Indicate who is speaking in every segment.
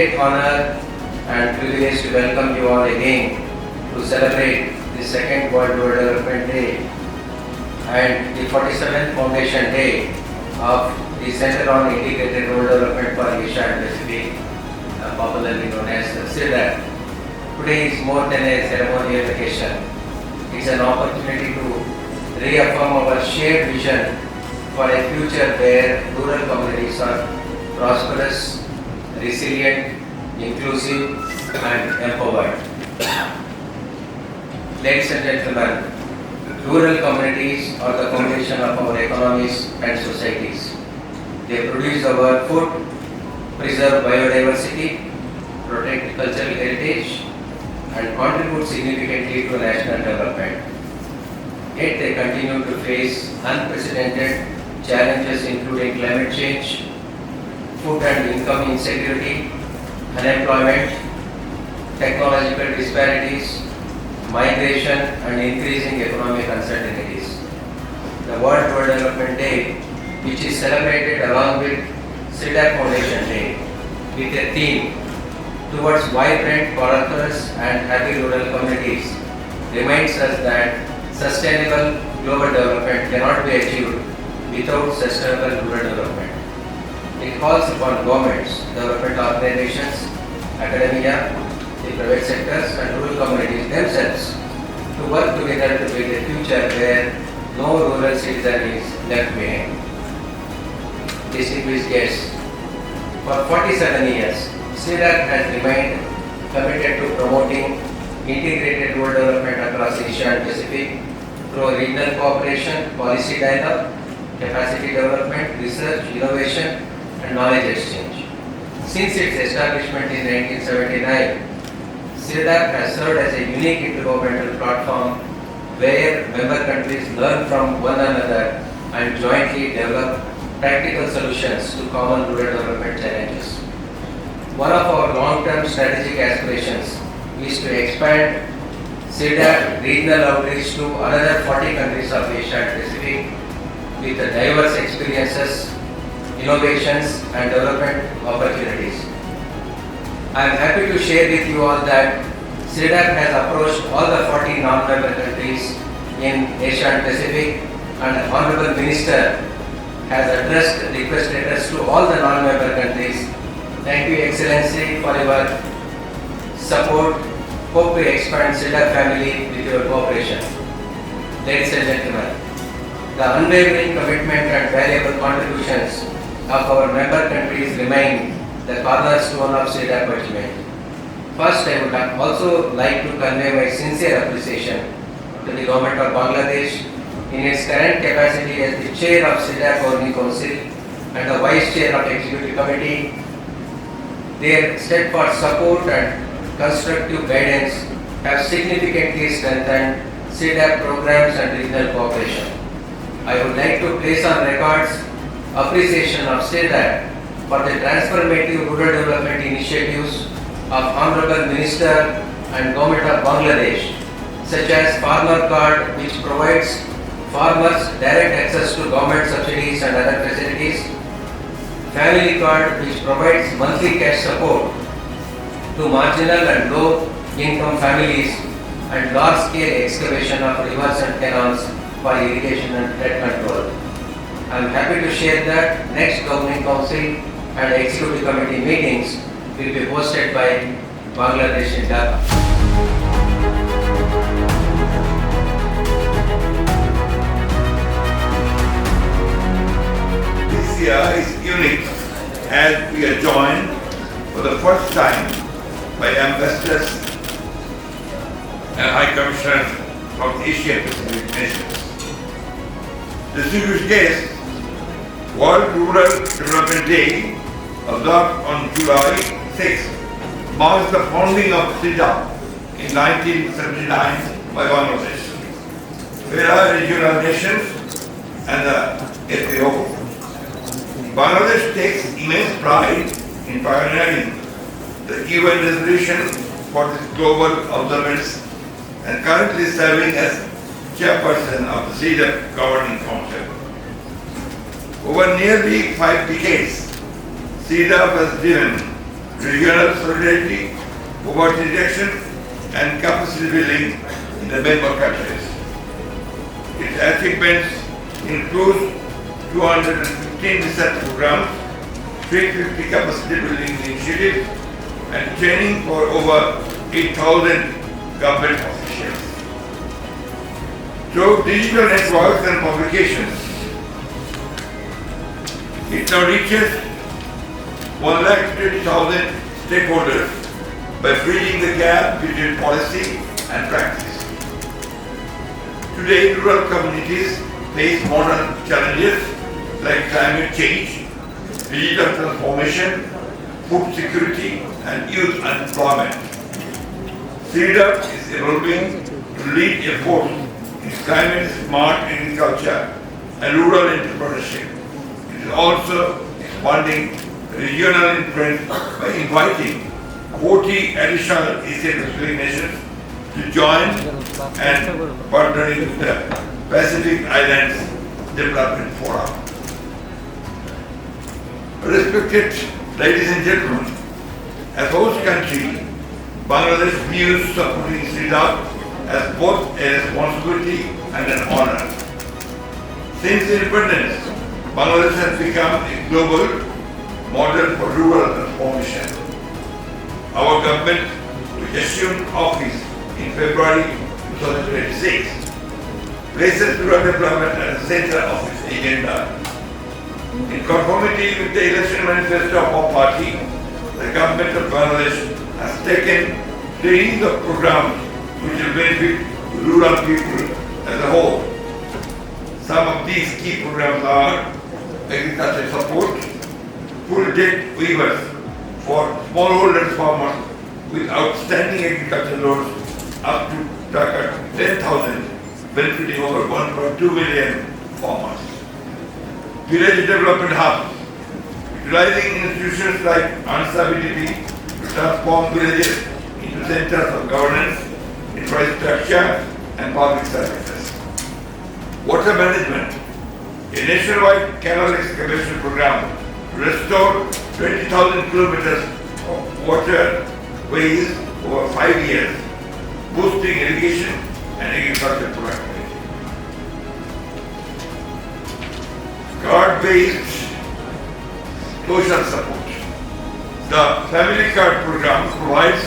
Speaker 1: great honor and privilege to welcome you all again to celebrate the second World Rural Development Day and the 47th Foundation Day of the Center on Integrated Rural Development for Asia and Pacific, popularly known as CIRDAP. Today is more than a ceremonial occasion. It's an opportunity to reaffirm our shared vision for a future where rural communities are prosperous, resilient, inclusive and empowered. Ladies and gentlemen, rural communities are the foundation of our economies and societies. They produce our food, preserve biodiversity, protect cultural heritage and contribute significantly to national development. Yet they continue to face unprecedented challenges including climate change, food and income insecurity, unemployment, technological disparities, migration and increasing economic uncertainties. The World Rural Development Day, which is celebrated along with CIRDAP Foundation Day, with a theme towards vibrant, prosperous and happy rural communities, reminds us that sustainable global development cannot be achieved without sustainable rural development. It calls upon governments, development organizations, academia, the private sectors and rural communities themselves to work together to build a future where no rural citizen is left behind. Distinguished guests, for 47 years, CIRDAP has remained committed to promoting integrated rural development across Asia and Pacific through regional cooperation, policy dialogue, capacity development, research, innovation and knowledge exchange. Since its establishment in 1979, CIRDAP has served as a unique intergovernmental platform where member countries learn from one another and jointly develop practical solutions to common rural development challenges. One of our long-term strategic aspirations is to expand CIRDAP regional outreach to another 40 countries of Asia and Pacific with diverse experiences, innovations and development opportunities. I am happy to share with you all that CIRDAP has approached all the 40 non-member countries in Asia and Pacific and the Honorable Minister has addressed request letters to all the non-member countries. Thank you, Excellency, for your support. Hope to expand CIRDAP family with your cooperation. Ladies and gentlemen, the unwavering commitment and valuable contributions of our member countries remain the cornerstone of CIRDAP achievement. First, I would also like to convey my sincere appreciation to the Government of Bangladesh in its current capacity as the Chair of CIRDAP Governing Council and the Vice Chair of Executive Committee. Their steadfast support and constructive guidance have significantly strengthened CIRDAP programs and regional cooperation. I would like to place on records appreciation of CIRDAP for the transformative rural development initiatives of Honorable Minister and Government of Bangladesh, such as Farmer Card, which provides farmers direct access to government subsidies and other facilities, Family Card, which provides monthly cash support to marginal and low income families, and large scale excavation of rivers and canals for irrigation and flood control. I am happy to share that next Governing Council and Executive Committee meetings will be hosted by Bangladesh in Dhaka.
Speaker 2: This year is unique as we are joined for the first time by ambassadors and high commissioners from Asia Pacific nations. Distinguished guests, World Rural Development Day, observed on July 6, marks the founding of CIRDAP in 1979 by Bangladesh, where regional nations and the FAO. Bangladesh takes immense pride in pioneering the UN resolution for this global observance and currently serving as Chairperson of the CIRDAP Governing Council. Over nearly 5 decades, CIRDAP has driven regional solidarity, poverty reduction, and capacity building in the member countries. Its achievements include 215 research programs, 350 capacity building initiatives, and training for over 8,000 government officials. Through digital networks and publications, it now reaches 1,20,000 stakeholders by bridging the gap between policy and practice. Today, rural communities face modern challenges like climate change, digital transformation, food security, and youth unemployment. CIRDAP is evolving to lead efforts in climate smart agriculture and rural entrepreneurship. It is also expanding regional influence by inviting 40 additional Asian Pacific nations to join and partnering with the Pacific Islands Development Forum. Respected ladies and gentlemen, as host country, Bangladesh views supporting CIRDAP as both a responsibility and an honor. Since independence, Bangladesh has become a global model for rural transformation. Our government, which assumed office in February 2026, places rural development at the center of its agenda. In conformity with the election manifesto of our party, the government of Bangladesh has taken series of programs which will benefit rural people as a whole. Some of these key programs are agriculture support, full debt waivers for smallholder farmers with outstanding agricultural loans up to Dhaka 10,000, benefiting over 1.2 million farmers. Village development hubs, utilizing institutions like ANSA-BDP to transform villages into centers of governance, infrastructure, and public services. Water management, a nationwide canal excavation program to restore 20,000 kilometers of waterways over 5 years, boosting irrigation and agricultural productivity. Card-based social support. The Family Card program provides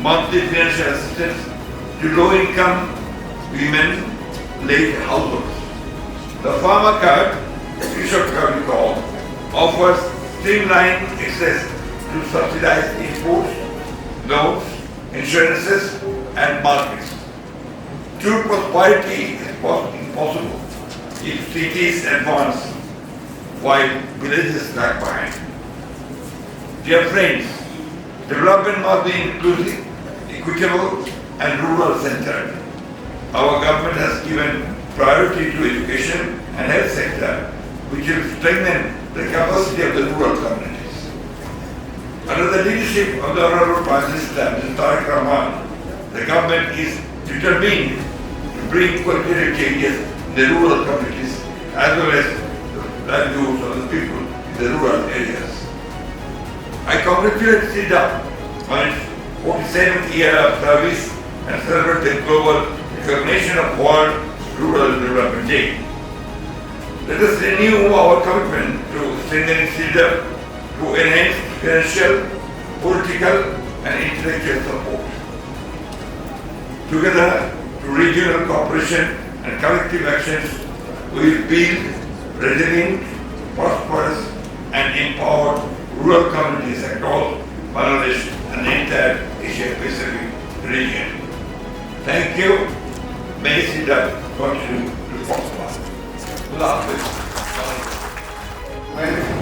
Speaker 2: monthly financial assistance to low-income women-led households. The Farmer Card, Krishak Card we call, offers streamlined access to subsidized imports, loans, insurances, and markets. True prosperity is possible if cities advance while villages lag behind. Dear friends, development must be inclusive, equitable, and rural-centered. Our government has given priority to education and health sector, which will strengthen the capacity of the rural communities. Under the leadership of the Honorable Prime Minister, Mr. Tareq Rahman, the government is determined to bring qualitative changes in the rural communities as well as the livelihoods of the people in the rural areas. I congratulate CIRDAP on its 47th year of service and celebrate the global recognition of World Rural Development Day. Let us renew our commitment to strengthening CIRDAP to enhance financial, political, and intellectual support. Together, through regional cooperation and collective actions, we will build resilient, prosperous, and empowered rural communities across Bangladesh and the entire Asia-Pacific region. Thank you. May CIRDAP continue to prosper.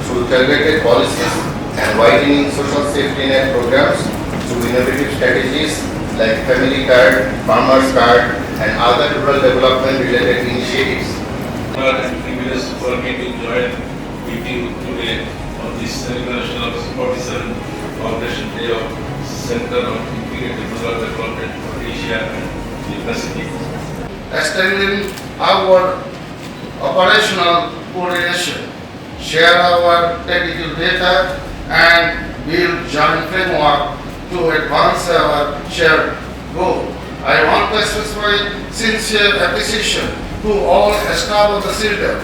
Speaker 3: Through targeted policies and widening social safety net programs, through innovative strategies like Family Card, Farmers Card, and other rural development related initiatives.
Speaker 4: And privilege for me to join with you today on this celebration of 47th Foundation Day of Center of Integrated Rural Development for Asia and the Pacific.
Speaker 3: Extending our operational coordination, share our technical data, and
Speaker 5: build joint framework to advance our shared goal. I want to express my sincere appreciation to all staff of the CIRDAP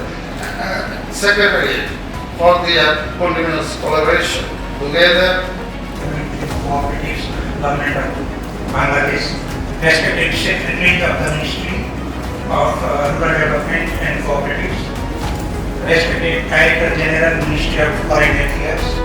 Speaker 5: Secretariat for their continuous collaboration. Together,
Speaker 6: Cooperatives, Government of Bangladesh, respected Secretaries of the Ministry of Rural Development and Cooperatives, respected Director General, Ministry of Foreign Affairs,